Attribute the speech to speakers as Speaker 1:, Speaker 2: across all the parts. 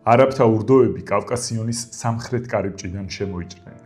Speaker 1: არაბთა ურდოები კავკასიონის სამხრეთ კარიბჭიდან შემოიჭრნენ.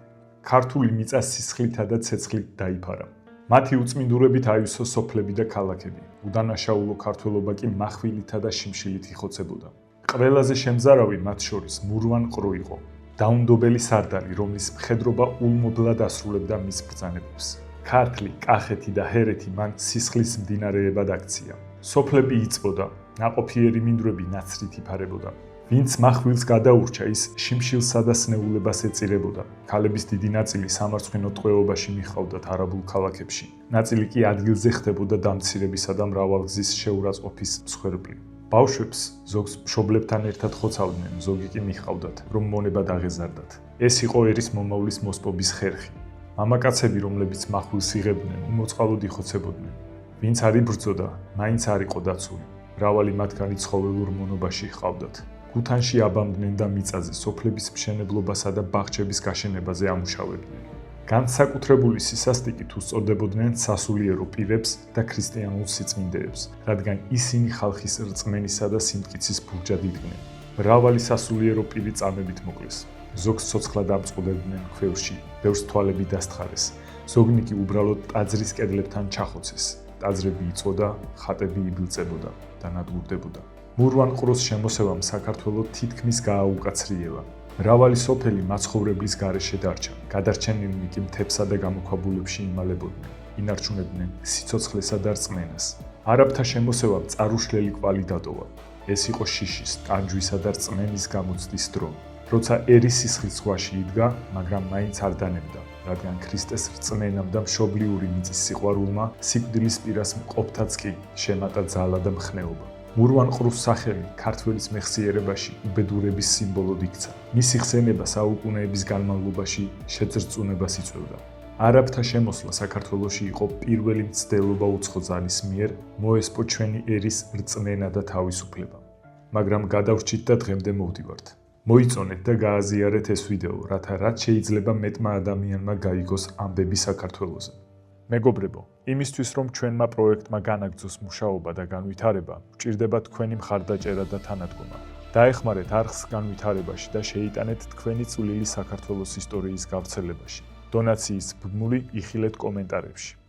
Speaker 1: ქართული მიწა სისხლითა და ცეცხლით დაიფარა. მათი უწმინდურებით აივსო სოფლები და ქალაქები. უდანაშაულო ქართველობა კი מחვილითა და შიმშილით იხოცებოდა. ყველაზე შემზარავი მათ შორის მურვან ყრუ იყო. დაუნდობელი სარდალი, რომლის მხედრობა ულმობლად ასრულებდა მის ბრძანებებს. ქართლი, კახეთი და ჰერეთი მან სისხლის მდინარეებად აქცია. სოფლები იწვოდა, ნაყოფიერი მინდვრები ნაცრით იფარებოდა. ვინც מחვილს გადაურჩა, ის შიმშილსა და სნეულებას ეწირებოდა. ქალების დიდი ნაწილი სამარცხვინო ტყვეობაში მიჰყავდათ არაბულ ქალაქებში. ნაწილი კი ადგილზე ხდებოდა დამცირებისა და მრავალგზის შეურაცხყოფის მსხვერპლი. ბავშვებს ზოგს მშობლებთან ერთად ხოცავდნენ, ზოგი კი მიჰყავდათ, რომ მონება დაღეზარდათ. ეს იყო ერის მომავლის მოსპობის ხერხი. მამაკაცები, რომლებიც מחვილს იღებდნენ, უმოწყალოდ იხოცებოდნენ. ვინც არ იბრძოდა, მაინც არ იყო დაცული. მრავალი მათგანი ცხოველურ მონობაში ჰყავდათ. გუთანში აბამდნენ და მიწაზე, სოფლების მშენებლობასა და ბაღჩების გაშენებაზე ამუშავებდნენ. განსაკუთრებული სისასტიკით უსწორდებოდნენ სასულიერო პირებს და ქრისტიანულ სიწმინდეებს, რადგან ისინი ხალხის რწმენისა და სიმტკიცის ბურჯად იდგნენ. მრავალი სასულიერო პირი წამებით მოკლეს. ზოგს ცოცხლად ამწყობდნენ ქვევრში, ბევრს თვალები დასთხარეს. ზოგნი კი უბრალოდ ტაძრის კედლებთან ჩახოცეს. ტაძრები იწვოდა, ხატები იბილწებოდა და ნადგურდებოდა. მურვან ყრუს შემოსევამ საქართველო თითქმის გააუკაცრიელა. მრავალი სოფელი მაცხოვრებლის გარეშე დარჩა. გადარჩენილნი კი მთებსა და გამოქვაბულებში იმალებოდნენ. ინარჩუნებდნენ სიცოცხლესა და რწმენას. არაბთა შემოსევამ წარუშლელი კვალი დატოვა. ეს იყო შიშის, ტანჯვისა და რწმენის გამოცდის დრო. როცა ერი სისხლის ზღვაში იდგა, მაგრამ მაინც არ დანებდა, რადგან ქრისტეს რწმენამ და მშობლიური მიწის სიყვარულმა სიკვდილის პირას მყოფთაც კი შემატა ძალა და მხნეობა. მურვან ყრუს სახელი ქართველის მეხსიერებაში უბედურების სიმბოლოდ იქცა. მისი ხსენება საუკუნეების განმავლობაში შეძრწუნებას იწვევდა. არაბთა შემოსვლა საქართველოში იყო პირველი მცდელობა უცხო ძალის მიერ მოესპო ჩვენი ერის რწმენა და თავისუფლება. მაგრამ გადავრჩით და დღემდე მოვდივართ. მოიწონეთ და გააზიარეთ ეს ვიდეო, რათა რაც შეიძლება მეტმა ადამიანმა გაიგოს ამბები საქართველოზე. მეგობრებო, იმისთვის რომ ჩვენმა პროექტმა განაგრძოს მუშაობა და განვითარება, გვჭირდება თქვენი მხარდაჭერა და თანადგომა. დაეხმარეთ არხს განვითარებაში და შეიტანეთ თქვენი წვლილი საქართველოს ისტორიის გავრცელებაში. დონაციის ბმული იხილეთ კომენტარებში.